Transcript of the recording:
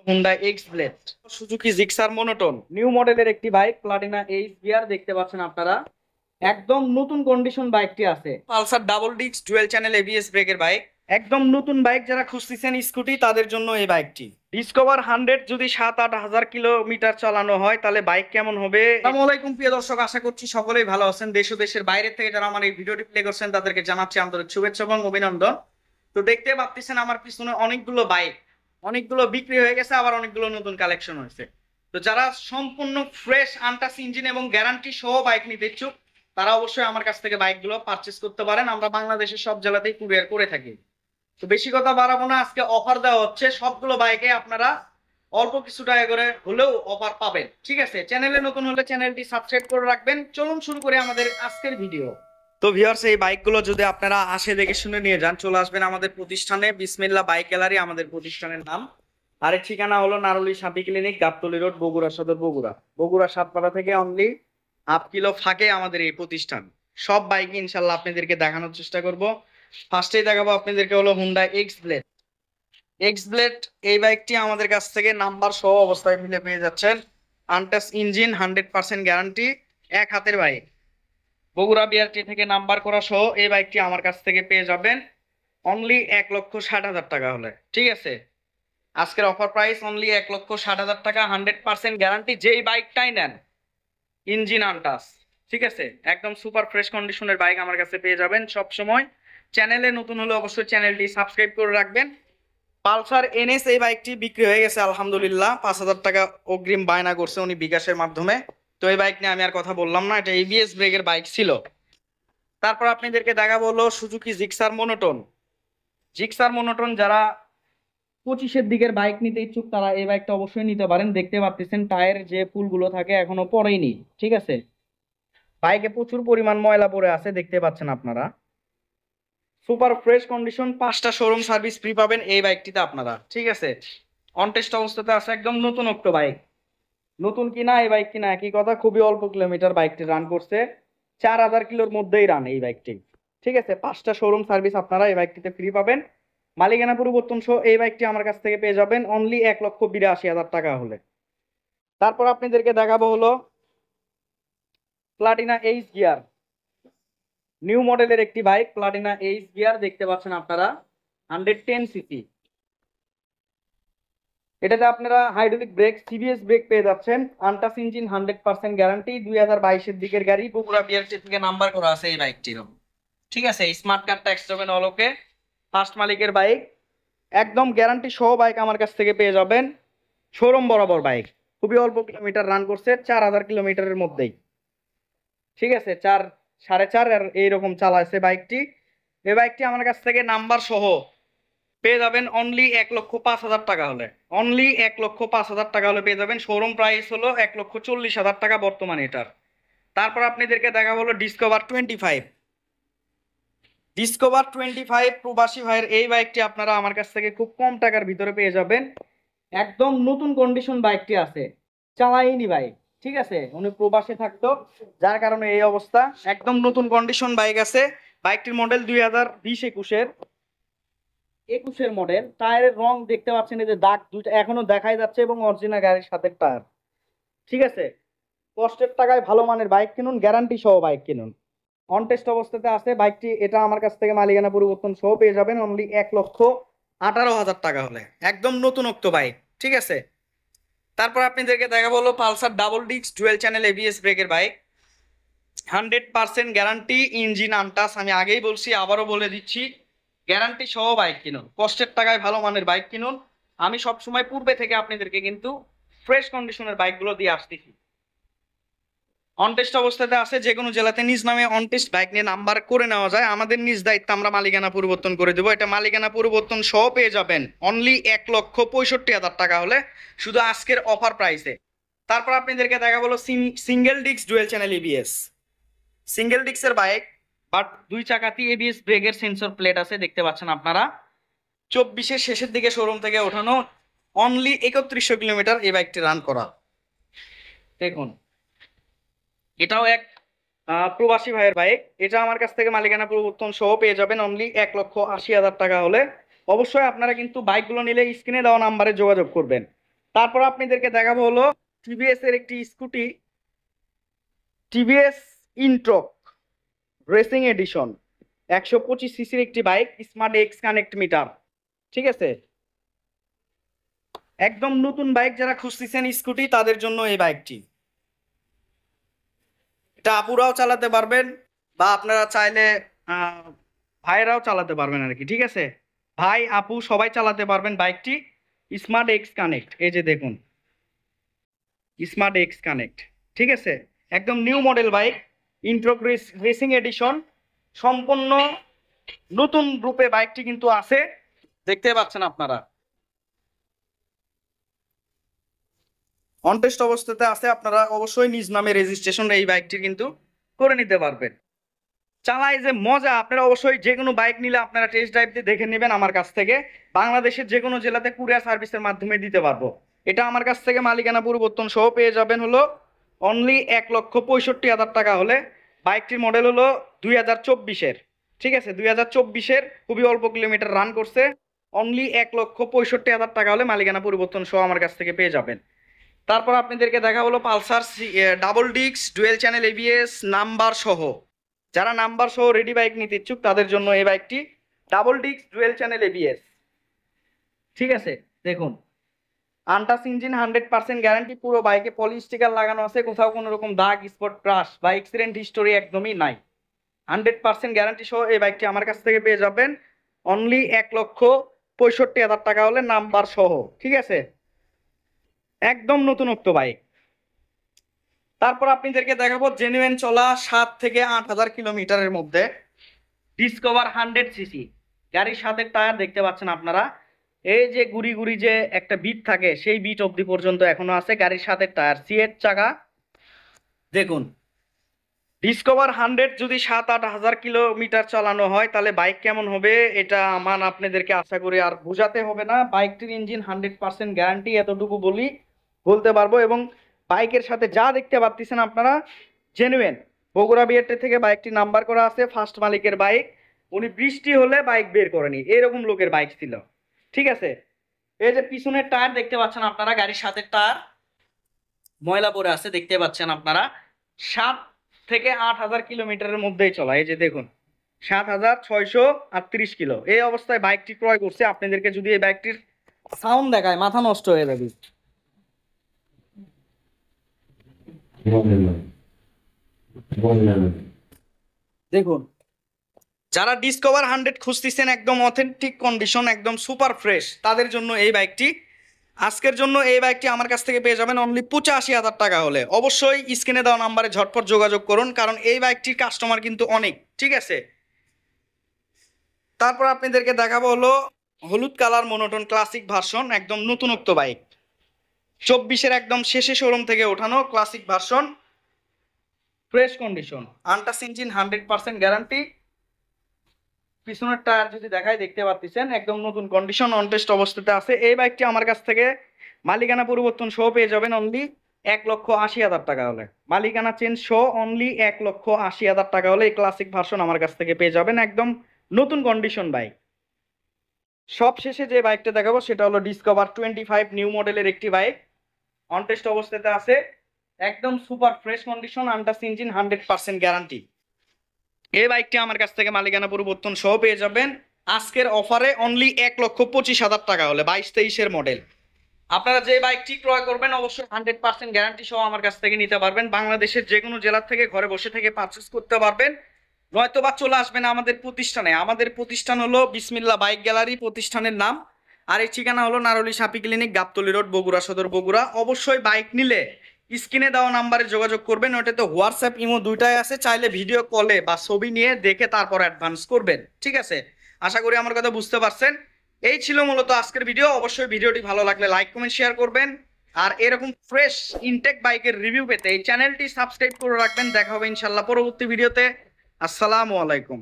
Honda x blade, Suzuki Gixxer monotone, new মডেলের একটি bike, Platina H gear দেখতে পাচ্ছেন আপনারা। একদম নতুন কন্ডিশন বাইকটি আছে। Pulsar double disc dual channel ABS ব্রেকের বাইক, একদম নতুন বাইক। যারা খুঁজতেছেন স্কুটি তাদের জন্য এই বাইকটি। ডিসকভার 100 যদি 7-8 হাজার কিলোমিটার চালানো হয় তাহলে বাইক কেমন হবে। আসসালামু আলাইকুম প্রিয় দর্শক, আশা করছি সকলেই ভালো আছেন। দেশ ও দেশের বাইরে থেকে যারা আমার এই ভিডিওটি প্লে করছেন তাদেরকে জানাচ্ছি আন্তরিক শুভেচ্ছা এবং অভিনন্দন। তো দেখতে পাচ্ছেন আমার পিছনে অনেকগুলো বাইক, অনেকগুলো বিক্রি হয়ে গেছে, আবার অনেকগুলো নতুন কালেকশন হয়েছে। তো যারা সম্পূর্ণ ফ্রেশ আনটাচ ইঞ্জিন এবং গ্যারান্টি সহ বাইক নিতে ইচ্ছুক তারা অবশ্যই আমার কাছ থেকে বাইকগুলো পারচেস করতে পারেন। আমরা বাংলাদেশের সব জেলাতেই কুরিয়ার করে থাকি। তো বেশি কথা বাড়াবো না, আজকে অফার দেওয়া হচ্ছে। সবগুলো বাইকে আপনারা অল্প কিছু টাকা করে হলেও অফার পাবেন। ঠিক আছে, চ্যানেলে নতুন হলে চ্যানেলটি সাবস্ক্রাইব করে রাখবেন। চলুন শুরু করি আমাদের আজকের ভিডিও। তো ভিউয়ার্স, এই বাইকগুলো যদি আপনারা আসে দেখে শুনে নিয়ে যান, চলে আসবেন আমাদের প্রতিষ্ঠানে, বিসমিল্লাহ বাইক গ্যালারি আমাদের প্রতিষ্ঠানের নাম। আর এর ঠিকানা হলো নারুলি সাপি ক্লিনিক, গাবতলী রোড, বগুড়া সদর, বগুড়া। বগুড়া সাতপাড়া থেকে অনলি 1 কিলো ফাঁকে আমাদের এই প্রতিষ্ঠান। সব বাইক ইনশাল্লাহ আপনাদেরকে দেখানোর চেষ্টা করব। ফার্স্টেই দেখাবো আপনাদেরকে হলো Honda x blade. X blade এই বাইকটি আমাদের কাছ থেকে নাম্বার সহ অবস্থায় মিলে পেয়ে যাচ্ছেন। আনটাচ ইঞ্জিন, 100% গ্যারান্টি, এক হাতের বাইক। বগুড়া বিআরটি থেকে নাম্বার করা সহ এই বাইকটি আমার কাছ থেকে পেয়ে যাবেন অনলি 1,60,000 টাকা হলে। ঠিক আছে, আজকের অফার প্রাইস অনলি 1,60,000 টাকা, 100% গ্যারান্টি। যেই বাইকটাই নেন ইঞ্জিন আনটাচ, ঠিক আছে, একদম সুপার ফ্রেশ কন্ডিশনের বাইক আমার কাছে পেয়ে যাবেন সব সময়। চ্যানেলে নতুন হলে অবশ্যই চ্যানেলটি সাবস্ক্রাইব করে রাখবেন। পালসার এনএস এই বাইকটি বিক্রি হয়ে গেছে আলহামদুলিল্লাহ। 5,000 টাকা অগ্রিম বায়না করছে উনি বিকাশের মাধ্যমে। তো এই বাইক নিয়ে আমি আর কথা বললাম না, এটা এবিএস ব্রেকের বাইক ছিল। তারপর আপনাদেরকে দেখাবো হলো Suzuki Gixxer monotone. Gixxer monotone যারা 25-এর দিকের বাইক নিতে ইচ্ছুক তারা এই বাইকটা অবশ্যই নিতে পারেন। দেখতে পাচ্ছেন টায়ার যে ফুলগুলো থাকে এখনো পড়েনি। ঠিক আছে, বাইকে প্রচুর পরিমাণ ময়লা পড়ে আছে, দেখতে পাচ্ছেন আপনারা। সুপার ফ্রেশ কন্ডিশন, 5টা শোরুম সার্ভিস ফ্রি পাবেন এই বাইকটিতে আপনারা। ঠিক আছে, অন টেস্ট অবস্থাতে আছে, একদম নতুন একটা বাইক। নতুন কিনা এই বাইক কিনা একই কথা, খুবই অল্প কিলোমিটার বাইকটি রান করছে, 4,000 কিলোর মধ্যেই রান এই বাইকটি। ঠিক আছে, 5টা শোরুম সার্ভিস আপনারা এই বাইকটিতে ফ্রি পাবেন। মালিকানা পরিবর্তন সহ এই বাইকটি আমার কাছ থেকে পেয়ে যাবেন অনলি 1,82,000 টাকা হলে। তারপর আপনাদেরকে দেখাবো হলো প্লাটিনা এইচ গিয়ার, নিউ মডেলের একটি বাইক, প্লাটিনা এইচ গিয়ার দেখতে পাচ্ছেন আপনারা, 110 সিসি। এটাতে আপনারা হাইড্রোলিক ব্রেক, সিবিএস ব্রেক পেয়ে যাচ্ছেন, আনটাচ ইঞ্জিন, 100% গ্যারান্টি, 2022-এর দিকের গাড়ি, বগুড়া বিআরটি থেকে নাম্বার করা আছে এই বাইকটিরও। ঠিক আছে, স্মার্ট কার্ড ট্যাক্স দেবেন অলোকে, ফার্স্ট মালিকের বাইক, একদম গ্যারান্টি সহ বাইক আমার কাছ থেকে পেয়ে যাবেন। শোরুম বরাবর বাইক, খুবই অল্প কিলোমিটার রান করছে, 4,000 কিলোমিটারের মধ্যেই। ঠিক আছে, 4, 4.5 আর এইরকম চালাচ্ছে বাইকটি। এই বাইকটি আমার কাছ থেকে নাম্বার সহ পেয়ে যাবেন অনলি 1,05,000 টাকা হলে। অনলি 1,05,000 টাকা হলে পেয়ে যাবেন। শোরুম প্রাইস হলো 1,40,000 টাকা বর্তমানে এটার। তারপর আপনাদেরকে দেখা হলো ডিসকভার 25। ডিসকভার 25 প্রবাসী ভাইয়ের এই বাইকটি আপনারা আমার কাছ থেকে খুব কম টাকার ভিতরে পেয়ে যাবেন। একদম নতুন কন্ডিশন বাইকটি আছে, চালাইনি বাইক। ঠিক আছে, উনি প্রবাসে থাকতো যার কারণে এই অবস্থা। একদম নতুন কন্ডিশন বাইক আছে। বাইকটির মডেল 2020-21-এর মডেল। টায়ারের রং দেখতে পাচ্ছেন, এই যে দাগ দুইটা এখনো দেখাই যাচ্ছে, এবং অরিজিনাল গাড়ির সাথে টায়ার। ঠিক আছে, কষ্টের টাকায় ভালো মানের বাইক কিনুন, গ্যারান্টি সহ বাইক কিনুন। অন টেস্ট অবস্থাতে আছে বাইকটি। এটা আমার কাছ থেকে মালিকানা পরিবর্তন সহ পেয়ে যাবেন অনলি 1,18,000 টাকা হলে, একদম নতুন বাইক। ঠিক আছে, তারপর আপনাদেরকে দেখা বলো Pulsar double disc dual channel ABS ব্রেকের বাইক, 100% গ্যারান্টি, ইঞ্জিন আনটাচ। আমি আগেই বলছি, আবারও বলে দিচ্ছি, গ্যারান্টি সহ বাইক কিনুন, কষ্টের টাকায় ভালো মানের বাইক কিনুন। আমি সবসময় পূর্বে থেকে আপনাদেরকে কিন্তু ফ্রেশ কন্ডিশনের বাইকগুলো দিয়ে আসতেছি। অনটেস্ট অবস্থাতে আছে, যে কোনো জেলাতে নিজ নামে অনটেস্ট বাইক নিয়ে নাম্বার করে নেওয়া যায়। আমাদের নিজ দায়িত্ব, আমরা মালিকানা পরিবর্তন করে দেবো। এটা মালিকানা পরিবর্তন সহ পেয়ে যাবেন অনলি 1,65,000 টাকা হলে, শুধু আজকের অফার প্রাইসে। তারপর আপনাদেরকে দেখা বলো single disc dual channel ABS, single ডিস্কের বাইক, বাট 2 চাকাতেই এবিএস ব্রেকের সেন্সর প্লেট আছে, দেখতে পাচ্ছেন আপনারা। 24-এর শেষের দিকে শোরুম থেকে ওঠানো, অনলি 3,100 কিলোমিটার এই বাইকটি রান করা। দেখুন, এটাও এক প্রবাসী ভাইয়ের বাইক। এটা আমার কাছ থেকে মালিকানা পরিবর্তন সহ পেয়ে যাবেন অনলি 1,80,000 টাকা হলে। অবশ্যই আপনারা কিন্তু বাইকগুলো নিলে স্ক্রিনে দেওয়া নাম্বারে যোগাযোগ করবেন। তারপর আপনাদেরকে দেখাবো হলো টিভিএস এর একটি scooty, TVS Ntorq racing edition, 125 সিসির একটি bike, smart X connect meter. ঠিক আছে, একদম নতুন বাইক যারা খুঁজতেছেন স্কুটি তাদের জন্য এই বাইকটি। এটা আপুরাও চালাতে পারবেন বা আপনারা চাইলে ভাইরাও চালাতে পারবেন আর কি। ঠিক আছে, ভাই আপু সবাই চালাতে পারবেন বাইকটি। স্মার্ট এক্স কানেক্ট, এই যে দেখুন স্মার্ট এক্স কানেক্ট। ঠিক আছে, একদম নিউ মডেল বাইক, ইন্ট্রোক রেসিং এডিশন, সম্পূর্ণ নতুন রূপে বাইকটি কিন্তু আছে, দেখতে পাচ্ছেন আপনারা। অনটেস্ট অবস্থাতে আছে, আপনারা অবশ্যই নিজ নামে রেজিস্ট্রেশন এই বাইকটি কিন্তু করে নিতে পারবেন। চালাই যে মজা, আপনারা অবশ্যই যে কোনো বাইক নিলে আপনারা টেস্ট ড্রাইভ দিয়ে দেখে নেবেন আমার কাছ থেকে। বাংলাদেশের যে কোনো জেলাতে কুরিয়ার সার্ভিসের মাধ্যমে দিতে পারবো। এটা আমার কাছ থেকে মালিকানা পরিবর্তন সহ পেয়ে যাবেন হলো অনলি 1,65,000 টাকা হলে। বাইকটির মডেল হলো 2024-এর। ঠিক আছে, 2024-এর, খুবই অল্প কিলোমিটার রান করছে। অনলি 1,65,000 টাকা হলে মালিকানা পরিবর্তন সহ আমার কাছ থেকে পেয়ে যাবেন। তারপর আপনাদেরকে দেখা হলো Pulsar double disc dual channel ABS number সহ। যারা নাম্বার সহ রেডি বাইক নিতে ইচ্ছুক তাদের জন্য এই বাইকটি, double disc dual channel ABS. ঠিক আছে, দেখুন আনটাচ ইঞ্জিন, 100% গ্যারান্টি। পুরো বাইকে পলি স্টিকার লাগানো আছে, কোথাও কোনো রকম দাগ স্পট ক্রাশ বা অ্যাক্সিডেন্ট হিস্টোরি একদমই নাই। 100% গ্যারান্টি সহ এই বাইকটি আমার কাছ থেকে পেয়ে যাবেন অনলি 1,65,000 টাকা হলে নাম্বার সহ। ঠিক আছে, একদম নতুনত্ব বাইক। তারপর আপনাদেরকে দেখাবো জেনুইন চলা 7 থেকে 8,000 কিলোমিটারের মধ্যে ডিসকভার 100 সিসি গাড়ির সাথে টায়ার দেখতে পাচ্ছেন আপনারা। এই যে গুড়ি গুড়ি যে একটা বিট থাকে সেই বিট অবধি পর্যন্ত এখনো আছে। গাড়ির সাথে টায়ার, সিএট চাকা। দেখুন ডিসকভার 100 যদি 7-8 হাজার কিলোমিটার চালানো হয় তাহলে বাইক কেমন হবে এটা আমার আপনাদেরকে আশা করি আর বোঝাতে হবে না। বাইকটির ইঞ্জিন 100% গ্যারান্টি, এতটুকু বলতে পারবো। এবং বাইকের সাথে যা দেখতে পাচ্ছেন আপনারা জেনুইন। বগুড়া বিআরটি থেকে বাইকটি নাম্বার করা আছে, ফার্স্ট মালিকের বাইক। উনি বৃষ্টি হলে বাইক বের করেনি, এরকম লোকের বাইক ছিল। ঠিক আছে, এই যে পিছনের টায়ার দেখতে পাচ্ছেন আপনারা, গাড়ির সাথে টায়ার ময়লা পড়ে আছে দেখতে পাচ্ছেন আপনারা। 7 থেকে 8,000 কিলোমিটারের মধ্যেই চলা। এই যে দেখুন 7,638 কিলো। এই অবস্থায় বাইকটি ক্রয় করছে। আপনাদেরকে যদি এই বাইকটির সাউন্ড দেখায় মাথা নষ্ট হয়ে যাবে। দেখুন যারা ডিসকভার 100 খুঁজতেছেন একদম অথেন্টিক কন্ডিশন, একদম সুপার ফ্রেশ, তাদের জন্য এই বাইকটি। আজকের জন্য এই বাইকটি আমার কাছ থেকে পেয়ে যাবেন অনলি 85,000 টাকা হলে। অবশ্যই স্ক্রিনে দেওয়া নাম্বারে ঝটপট যোগাযোগ করুন, কারণ এই বাইকটির কাস্টমার কিন্তু অনেক। ঠিক আছে, তারপর আপনাদেরকে দেখাবো হলো হলুদ কালার মনোটন ক্লাসিক ভার্সন, একদম নতুনত্ব বাইক। 24-এর একদম শেষে শোরুম থেকে ওঠানো classic version, fresh condition, untouch engine, 100% guarantee. পিছনের টায়ার যদি দেখাই দেখতে পাচ্ছেন একদম নতুন কন্ডিশন, অনটেস্ট অবস্থাতে আছে। এই বাইকটি আমার কাছ থেকে মালিকানা পরিবর্তন সহ পেয়ে যাবেন অনলি 1,80,000 টাকা হলে। মালিকানা চেঞ্জ সহ অনলি 1,80,000 টাকা হলে এই ক্লাসিক ভার্সন আমার কাছ থেকে পেয়ে যাবেন, একদম নতুন কন্ডিশন বাইক। সব শেষে যে বাইকটা দেখাবো সেটা হলো ডিসকভার 25 নিউ মডেলের একটি বাইক, অনটেস্ট অবস্থাতে আছে, একদম super fresh condition, untouch engine, 100% guarantee. এই বাইকটি আমার কাছ থেকে মালিকানা পরিবর্তন সহ পেয়ে যাবেন আজকের অফারে অনলি 1,25,000 টাকা হলে, 22-23-এর মডেল। আপনারা যে বাইকটি ক্রয় করবেন অবশ্যই 100% গ্যারান্টি সহ আমার কাছ থেকে নিতে পারবেন। বাংলাদেশের যে কোনো জেলা থেকে ঘরে বসে থেকে পারচেস করতে পারবেন, নয়তো বা চলে আসবেন আমাদের প্রতিষ্ঠানে। আমাদের প্রতিষ্ঠান হলো বিসমিল্লাহ বাইক গ্যালারি প্রতিষ্ঠানের নাম, আর এই ঠিকানা হলো নারুলি সাপি ক্লিনিক, গাবতলী রোড, বগুড়া সদর, বগুড়া। অবশ্যই বাইক নিলে স্ক্রিনে দেওয়া নাম্বারে যোগাযোগ করবেন, ওটাতে হোয়াটসঅ্যাপ ইমো দুইটাই আছে, চাইলে ভিডিও কলে বা ছবি নিয়ে দেখে তারপর অ্যাডভান্স করবেন। ঠিক আছে, আশা করি আমার কথা বুঝতে পারছেন। এই ছিল মূলত আজকের ভিডিও। অবশ্যই ভিডিওটি ভালো লাগলে লাইক কমেন্ট শেয়ার করবেন, আর এরকম ফ্রেশ ইনটেক বাইকের রিভিউ পেতে এই চ্যানেলটি সাবস্ক্রাইব করে রাখবেন। দেখা হবে ইনশাল্লাহ পরবর্তী ভিডিওতে। আসসালামু আলাইকুম।